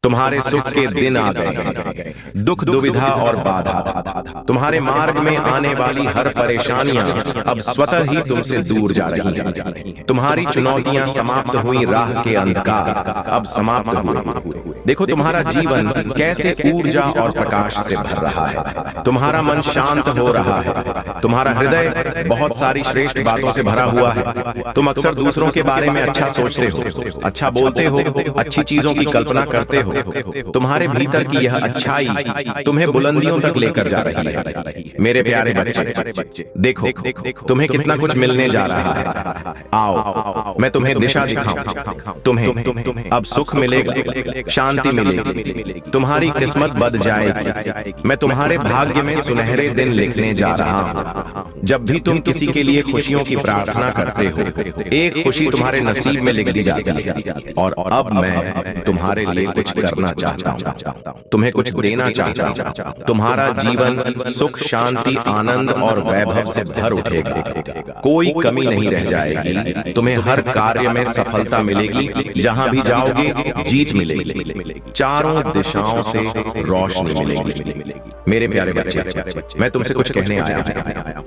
तुम्हारे सुख के दिन आ गए, दुख दुविधा और बाधा, तुम्हारे मार्ग में आने वाली हर परेशानियां अब स्वतः ही तुमसे दूर जा रही हैं। तुम्हारी चुनौतियां समाप्त हुई, राह के अंधकार अब समाप्त हुए। देखो तुम्हारा जीवन कैसे ऊर्जा और प्रकाश से भर रहा है। तुम्हारा मन शांत हो रहा है, तुम्हारा हृदय बहुत सारी श्रेष्ठ बातों से भरा हुआ है। तुम अक्सर दूसरों के बारे में अच्छा सोचते हो, अच्छा बोलते हो, अच्छी चीजों की कल्पना करते हो। तुम्हारे भीतर की यह अच्छाई तुम्हें बुलंदियों तक लेकर जा रही है। मेरे प्यारे बच्चे, देखो तुम्हें कितना कुछ मिलने जा रहा है। आओ मैं तुम्हें दिशा दिखाऊं। तुम्हें अब सुख मिलेगा, शांति मिलेगी, तुम्हारी किस्मत बद जाएगी। मैं तुम्हारे भाग्य में सुनहरे दिन लिखने जा रहा हूं। जब भी तुम किसी के लिए खुशियों की प्रार्थना करते हो, एक खुशी तुम्हारे नसीब में लिख दी जाती है। और अब मैं तुम्हारे लिए कुछ करना चाहता हूं, तुम्हें कुछ देना चाहता हूं। तुम्हारा जीवन सुख, शांति, आनंद और वैभव से भर उठेगा। कोई कमी नहीं रह जाएगी। तुम्हें हर कार्य में सफलता मिलेगी। जहां भी जाओगे जीत मिलेगी। चारों दिशाओं से रोशनी मिलेगी। मेरे प्यारे बच्चे, मैं तुमसे कुछ कहने आया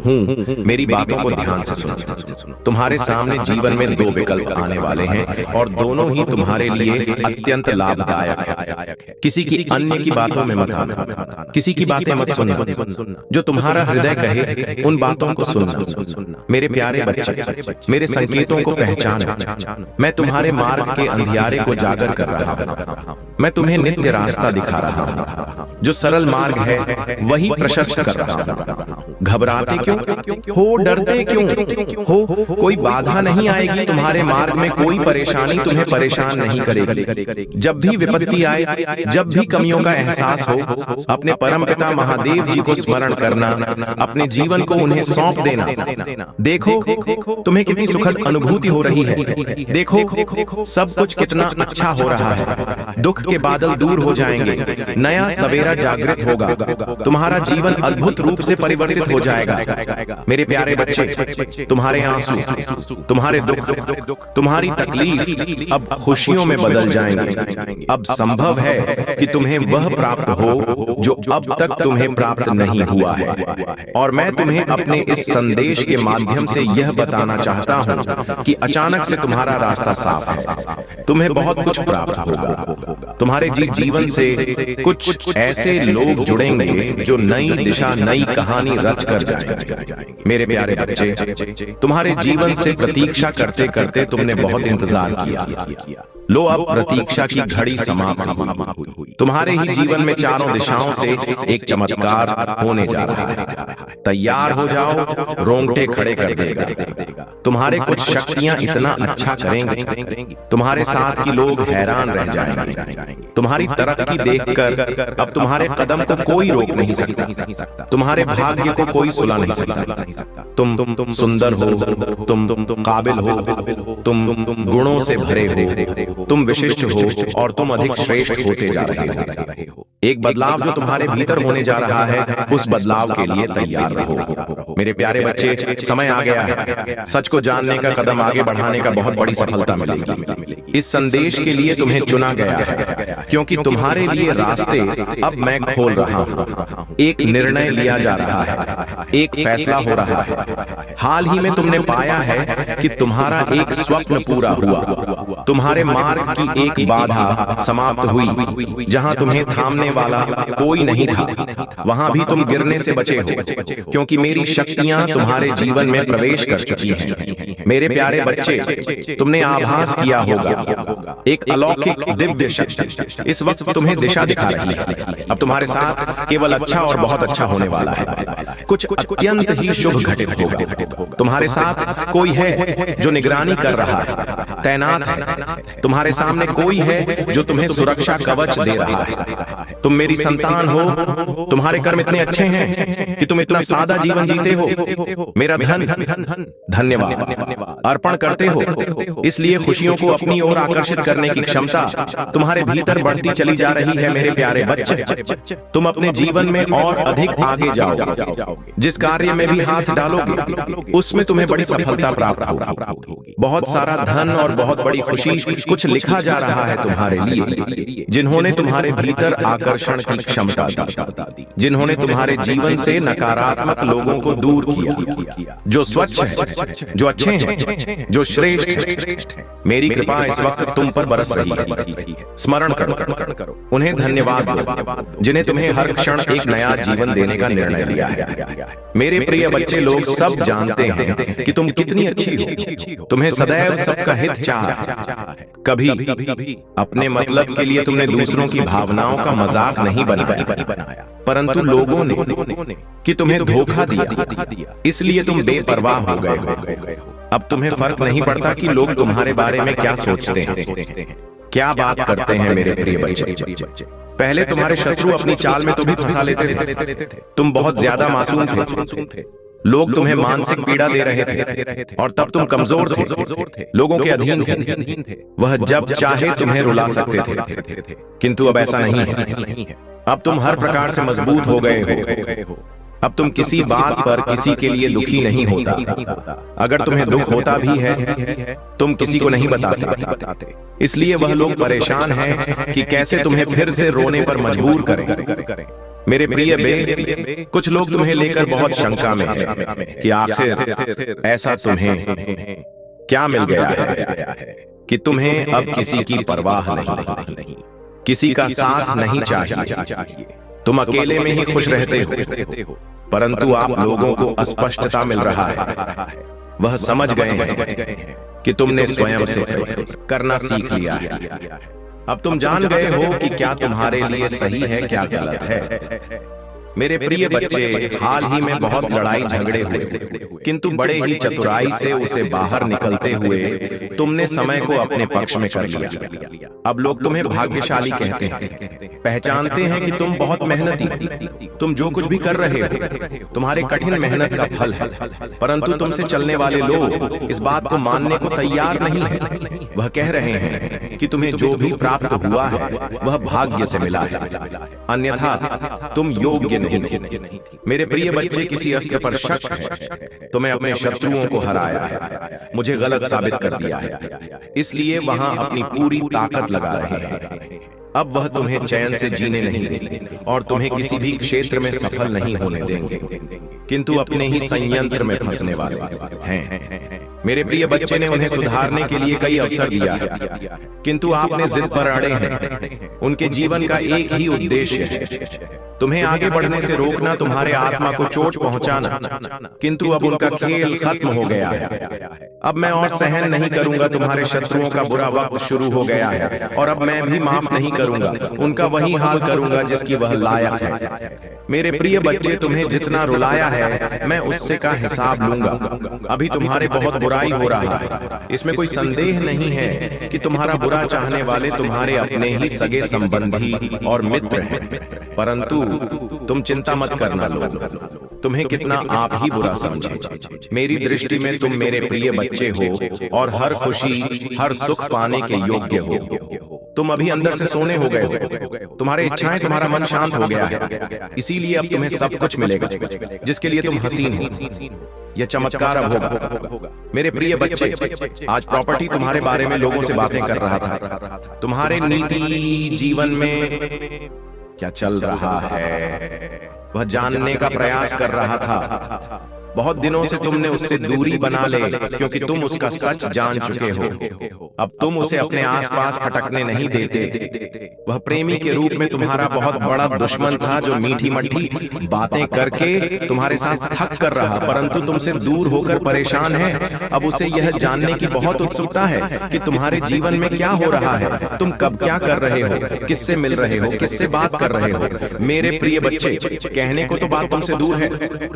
हूं। मेरी बातों को ध्यान से सुनो। तुम्हारे सामने जीवन में दो विकल्प आने वाले हैं और दोनों ही तुम्हारे लिए अत्यंत लाभदायक है। किसी की अन्य की बातों में मत आना, किसी की बातें मत सुनना। जो तुम्हारा हृदय कहे उन बातों को सुनना। मेरे प्यारे बच्चे, मेरे संकेतों को पहचानो। मैं तुम्हारे मार्ग के अंधियारे को जागर कर रहा हूं। मैं तुम्हें नित्य रास्ता दिखा रहा हूं। जो सरल मार्ग है वही प्रशस्त कर रहा हूं। घबराते क्यों हो, डरते क्यों हो? कोई बाधा नहीं आएगी तुम्हारे मार्ग में, कोई परेशानी तुम्हें परेशान नहीं करेगी। जब भी विपत्ति आए, जब भी कमियों का एहसास हो, अपने परमपिता महादेव जी को स्मरण करना, अपने जीवन को उन्हें सौंप देना। देखो तुम्हें कितनी सुखद अनुभूति हो रही है। देखो सब कुछ कितना अच्छा हो रहा है। दुख के बादल दूर हो जाएंगे, नया सवेरा जागृत होगा। तुम्हारा जीवन अद्भुत रूप से परिवर्तित हो जाएगा। मेरे प्यारे बच्चे, तुम्हारे आंसू, तुम्हारे दुख, तुम्हारी तकलीफ अब खुशियों में बदल जाएंगे। अब संभव है कि तुम्हें वह प्राप्त हो जो अब तक तुम्हें प्राप्त नहीं हुआ है। और मैं तुम्हें अपने इस संदेश के माध्यम से यह बताना चाहता हूं कि अचानक से तुम्हारा रास्ता साफ है। तुम्हें बहुत कुछ प्राप्त होगा। तुम्हारे जीवन से कुछ ऐसे लोग जुड़ेंगे जो नई दिशा, नई कहानी रच कर जाएंगे। मेरे प्यारे बच्चे, तुम्हारे जीवन से प्रतीक्षा करते करते तुमने बहुत इंतजार किया। लो अब प्रतीक्षा की घड़ी समाप्त हुई। तुम्हारे ही जीवन में चारों दिशाओं से एक चमत्कार होने जा रहा है। तैयार हो जाओ, रोंगटे खड़े कर देगा। तुम्हारे कुछ शक्तियां इतना अच्छा करेंगी, तुम्हारे साथ के लोग हैरान रह जाएंगे। तुम्हारी तरक्की देखकर अब तुम्हारे कदम को कोई रोक नहीं सकता। तुम्हारे भाग्य को कोई सुला नहीं सकता। तुम सुंदर हो, तुम काबिल हो, तुम गुणों से भरे हो, तुम विशिष्ट हो और तुम अधिक श्रेष्ठ होते जा रहे हो। एक बदलाव जो तुम्हारे भीतर होने जा रहा है, उस बदलाव के लिए तैयार रहो। मेरे प्यारे बच्चे, समय आ गया है। सच को जानने का, कदम आगे बढ़ाने का बहुत बड़ी सफलता मिलेगी। इस संदेश के लिए तुम्हें चुना गया है, क्योंकि तुम्हारे लिए रास्ते अब मैं खोल रहा हूं। एक निर्णय लिया जा रहा है, एक फैसला हो रहा है। हाल ही में तुमने पाया है कि तुम्हारा एक स्वप्न पूरा हुआ। तुम्हारे मार्ग की एक बाधा समाप्त हुई। जहां तुम्हें थामने वाला कोई नहीं था, वहां भी तुम गिरने से बचे हो, क्योंकि मेरी शक्तियां तुम्हारे जीवन में प्रवेश कर चुकी हैं। मेरे प्यारे बच्चे, तुमने आभास किया होगा एक अलौकिक दिव्य शक्ति इस वक्त तुम्हें दिशा दिखा रही है। अब तुम्हारे साथ केवल अच्छा और बहुत अच्छा होने वाला है। कुछ अत्यंत ही शुभ घटित होगा। तुम्हारे साथ कोई है जो निगरानी कर रहा है, तैनात है। तुम्हारे सामने कोई है जो तुम्हें सुरक्षा कवच दे रहा है। तुम मेरी संतान हो। तुम्हारे कर्म इतने अच्छे हैं कि तुम इतना सादा जीवन जीते हो। मेरा धन धन्यवाद अर्पण करते हो। इसलिए खुशियों को अपनी ओर आकर्षित करने की क्षमता तुम्हारे भीतर बढ़ती चली जा रही है। मेरे प्यारे बच्चे, तुम अपने जीवन में और अधिक आगे जाओगे। जिस कार्य में भी हाथ डालोगे उसमें तुम्हें बड़ी सफलता प्राप्त होगी। बहुत सारा धन और बहुत बड़ी खुशी कुछ लिखा जा रहा है तुम्हारे लिए, जिन्होंने तुम्हारे भीतर आकर्षण की क्षमता दी, जिन्होंने तुम्हारे जीवन से नकारात्मक लोगों को दूर किया, जो स्वच्छ है, जो अच्छे हैं, जो श्रेष्ठ है। मेरी कृपा इस वक्त तुम पर बरस रही है। स्मरण करो, उन्हें धन्यवाद दो जिन्हें तुम्हें हर क्षण एक नया जीवन देने का निर्णय लिया है। मेरे प्रिय बच्चे, लोग सब जानते हैं कि तुम कितनी अच्छी हो। तुम्हें सदैव सबका हित चाहा। कभी अपने मतलब के लिए तुमने दूसरों की भावनाओं का मजाक नहीं बनाया, परंतु लोगों ने कि तुम्हें धोखा दिया, इसलिए तुम बेपरवाह हो गए हो। अब तुम्हें फर्क नहीं पड़ता कि लोग तुम्हारे बारे में क्या सोचते हैं, क्या बात करते हैं। मेरे प्रिय बच्चे, पहले तुम्हारे शत्रु अपनी चाल में तुम्हें फंसा लेते थे। तुम बहुत ज्यादा मासूम थे। लोग तुम्हें मानसिक पीड़ा दे रहे थे और तब तुम कमजोर थे, लोगों के अधीन थे। वह जब चाहे तुम्हें रुला सकते थे, किंतु अब ऐसा नहीं है। अब तुम हर प्रकार से मजबूत हो गए हो। अब तुम किसी बात पर किसी के लिए दुखी नहीं होता। अगर तुम्हें दुख होता भी है, तुम किसी को नहीं बताते। इसलिए वह लोग परेशान हैं कि कैसे तुम्हें फिर से रोने पर मजबूर करें। मेरे प्रिय बे, कुछ लोग तुम्हें लेकर बहुत शंका में हैं कि आखिर ऐसा तुम्हें क्या मिल गया है कि तुम्हें अब किसी की परवाह नहीं, किसी का साथ नहीं चाहिए। तुम अकेले में ही खुश रहते हो, परंतु आप लोगों को स्पष्टता मिल रहा है। वह समझ गए हैं कि तुमने स्वयं से करना सीख लिया है। अब तुम जान गए हो कि क्या तुम्हारे लिए सही है, क्या गलत है। मेरे प्रिय बच्चे, हाल ही में बहुत लड़ाई झगड़े हुए, किंतु बड़े ही चतुराई से उसे बाहर निकलते हुए तुमने समय को अपने पक्ष में कर लिया। अब लोग तुम्हें भाग्यशाली कहते हैं, पहचानते हैं कि तुम बहुत मेहनती, तुम जो कुछ भी कर रहे हो तुम्हारे कठिन मेहनत का फल है। परंतु तुमसे चलने वाले लोग इस बात को मानने को तैयार नहीं है। वह कह रहे हैं कि तुम्हें जो भी प्राप्त हुआ है वह भाग्य से मिला है, अन्यथा तुम योग्य नहीं थी। मेरे प्रिय बच्चे, किसी अस्त्र पर शक है, तुम्हें अपने शत्रुओं को हराया है, मुझे गलत साबित कर दिया है, इसलिए वहां अपनी पूरी ताकत लगा रहे हैं। अब वह तुम्हें चैन से जीने नहीं देंगे और तुम्हें किसी भी क्षेत्र में सफल नहीं होने देंगे, किंतु अपने ही संयंत्र में फंसने वाले हैं। मेरे प्रिय बच्चे ने उन्हें सुधारने के लिए कई अवसर दिया है, किंतु आपने जिद पर अड़े हैं। उनके जीवन का एक ही उद्देश्य है, तुम्हें आगे बढ़ने से रोकना, तुम्हारे आत्मा को चोट पहुंचाना। किंतु अब उनका खेल खत्म हो गया है। अब मैं और सहन नहीं करूंगा, तुम्हारे शत्रुओं का बुरा वक्त शुरू हो गया है और अब मैं भी माफ नहीं करूंगा, उनका वही हाल करूंगा जिसकी वह लायक है। मेरे प्रिय बच्चे, तुम्हें जितना रुलाया है मैं उससे का हिसाब लूंगा। अभी तुम्हारे बहुत बुराई हो रहा है, इसमें कोई संदेह नहीं है कि तुम्हारा बुरा चाहने वाले तुम्हारे अपने ही सगे संबंधी और मित्र हैं, परंतु तुम चिंता मत करना। लोग तुम्हें कितना आप ही बुरा समझे, मेरी दृष्टि में तुम मेरे प्रिय बच्चे हो और हर खुशी, हर सुख पाने के योग्य हो। तुम अभी अंदर से सोने हो गए हो, तुम्हारे इच्छाएं, तुम्हारा मन शांत हो गया है, इसीलिए अब तुम्हें सब कुछ मिलेगा जिसके लिए तुम हसीन हो। यह चमत्कार अब होगा। मेरे प्रिय बच्चे, आज प्रॉपर्टी तुम्हारे बारे में लोगों से बातें कर रहा था। तुम्हारे नीति जीवन में क्या चल रहा है वह जानने का प्रयास कर रहा था। बहुत दिनों से तुमने उससे दूरी बना ले, क्योंकि तुम उसका सच जान चुके हो। अब तुम उसे अपने आसपास फटकने नहीं देते। वह प्रेमी के रूप में तुम्हारा बहुत बड़ा दुश्मन था, जो मीठी मट्ठी बातें करके तुम्हारे साथ थक कर रहा, परंतु तुमसे दूर होकर परेशान है। अब उसे यह जानने की बहुत उत्सुकता है कि तुम्हारे जीवन में क्या हो रहा है, तुम कब क्या कर रहे हो, किससे मिल रहे हो, किससे बात कर रहे हो। मेरे प्रिय बच्चे, कहने को तो बात तुमसे दूर है,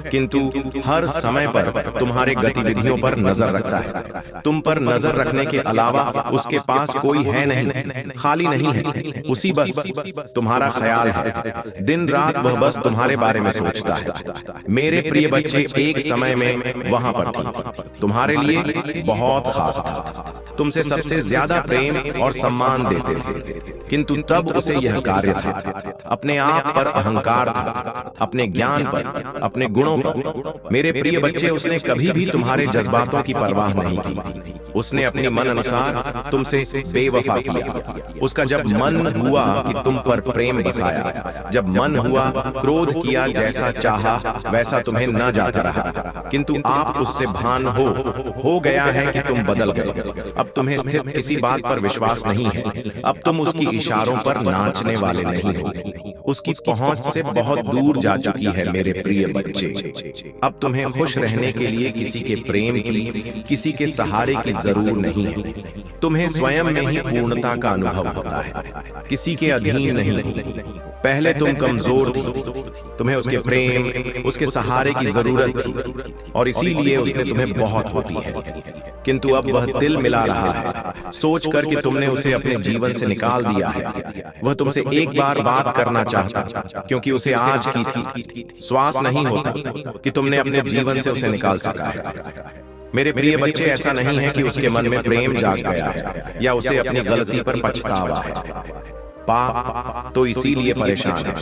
किंतु हर समय पर तुम्हारे गतिविधियों पर नजर रखता है। तुम पर नजर रखने के अलावा उसके पास कोई है नहीं, खाली नहीं है, उसी बस तुम्हारा ख्याल है। दिन रात वह बस तुम्हारे बारे में सोचता है। मेरे प्रिय बच्चे, एक समय में वहां पर थी, तुम्हारे लिए बहुत खास था, तुमसे सबसे ज्यादा प्रेम और सम्मान देते थे, किंतु तब उसे यह कार्य था, अपने आप पर अहंकार था, अपने ज्ञान पर, अपने गुणों पर। मेरे मेरे प्रिय बच्चे, उसने कभी भी तुम्हारे जज्बातों की परवाह नहीं की। उसने अपने मन अनुसार तुमसे बेवफा किया। उसका जब मन हुआ कि तुम पर प्रेम बसाया, जब मन हुआ क्रोध किया, जैसा चाहा वैसा तुम्हें न जाता रहा। किंतु आप उससे भान हो गया है कि तुम बदल गए। अब तुम्हें स्थिर किसी बात पर विश्वास नहीं है। अब तुम उसकी इशारों पर नाचने वाले नहीं हो। उसकी पहुंच से बहुत दूर जा चुकी है मेरे प्रिय बच्चे। अब तुम्हें खुश रहने के लिए किसी के प्रेम की, किसी के सहारे की जरूर नहीं है। तुम्हें स्वयं में ही पूर्णता का अनुभव होता है, किसी के अधीन नहीं। पहले तुम कमजोर थी, तुम्हें उसके प्रेम, उसके सहारे की जरूरत थी, और इसीलिए उसने तुम्हें बहुत होती है। किंतु अब वह दिल मिला रहा है सोच कर कि तुमने उसे अपने जीवन से निकाल दिया है। वह तुमसे एक बार बात करना चाहता, क्योंकि उसे आज की थी श्वास नहीं होता कि तुमने अपने जीवन से उसे निकाल सका है। मेरे प्रिय बच्चे, ऐसा नहीं है कि उसके मन में प्रेम जाग गया है या उसे अपनी गलती पर पछतावा है। पाप तो इसीलिए परेशान है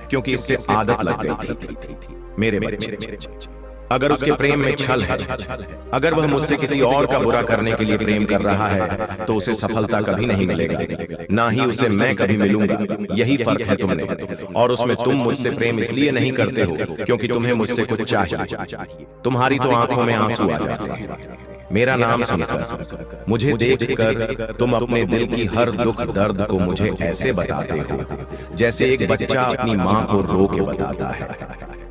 क्योंकि इससे आदत लग गई थी। मेरे बच्चे, अगर उसके प्रेम में छल है, अगर वह मुझसे किसी और का बुरा करने के लिए प्रेम कर रहा है, तो उसे सफलता कभी नहीं मिलेगा, ना ही उसे मैं कभी मिलूंगा। यही फर्क है तुमने और उसमें। तुम मुझसे प्रेम इसलिए नहीं करते हो क्योंकि तुम्हें मुझसे कुछ चाहिए। तुम्हारी तो आंखों में आंसू आ जाते हैं मेरा नाम सुनकर, मुझे देखकर। तुम अपने दिल की हर दुख दर्द को मुझे ऐसे बताते हो जैसे एक बच्चा अपनी माँ को रो के बताता है।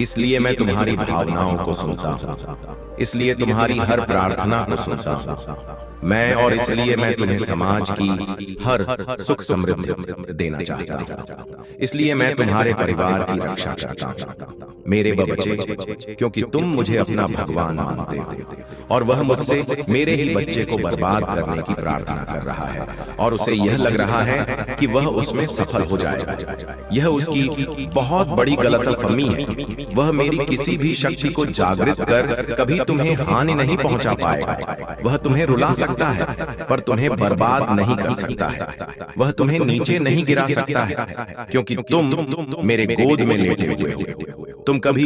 इसलिए मैं तुम्हारी भावनाओं को सुनता हूँ, इसलिए तुम्हारी हर प्रार्थना को सुनता हूँ मैं, और इसलिए मैं तुम्हें समाज की हर सुख समृद्धि देना चाहता हूँ। इसलिए मैं तुम्हारे परिवार की रक्षा करता हूँ मेरे बच्चे, क्योंकि तुम मुझे अपना भगवान मानते हो और वह मुझसे मेरे ही बच्चे को बर्बाद करने की प्रार्थना कर रहा है, और उसे यह लग रहा है कि वह उसमें सफल हो जाएगा। यह उसकी बहुत बड़ी गलतफहमी है। वह मेरी किसी भी शक्ति को जागृत कर कभी तुम्हें हानि नहीं पहुंचा पाएगा। वह तुम्हें रुला सकता है पर तुम्हें बर्बाद नहीं कर सकता है। वह तुम्हें नीचे नहीं गिरा सकता है क्योंकि तुम मेरे गोद में लेटे हुए हो। तुम कभी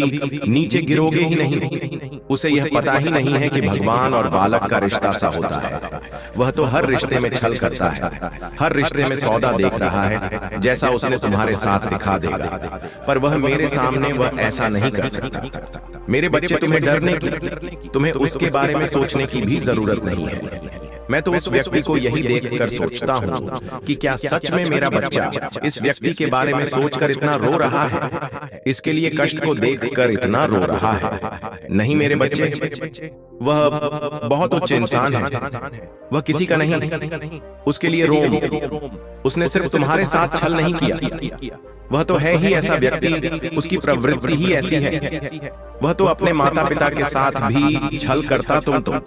नीचे गिरोगे ही नहीं। उसे यह पता ही नहीं है कि भगवान और बालक का रिश्ता सा होता है। वह तो हर रिश्ते में छल करता है, हर रिश्ते में सौदा देख रहा है जैसा उसने तुम्हारे साथ दिखा देगा, पर वह मेरे सामने वह ऐसा नहीं कर सकता। मेरे बच्चे, तुम्हें डरने की, तुम्हें उसके बारे में सोचने की भी जरूरत नहीं है। मैं तो उस व्यक्ति को यही देखकर सोचता हूँ कि क्या सच में मेरा बच्चा इस व्यक्ति के बारे में सोचकर इतना रो रहा है, इसके लिए कष्ट को देखकर इतना रो रहा है। नहीं मेरे बच्चे, वह बहुत उच्च इंसान है, वह किसी का नहीं। उसके लिए रोम, उसने सिर्फ तुम्हारे साथ छल नहीं किया, वह तो है ही ऐसा व्यक्ति, उसकी प्रवृत्ति ही ऐसी है। वह तो अपने माता पिता के साथ भी छल करता तुम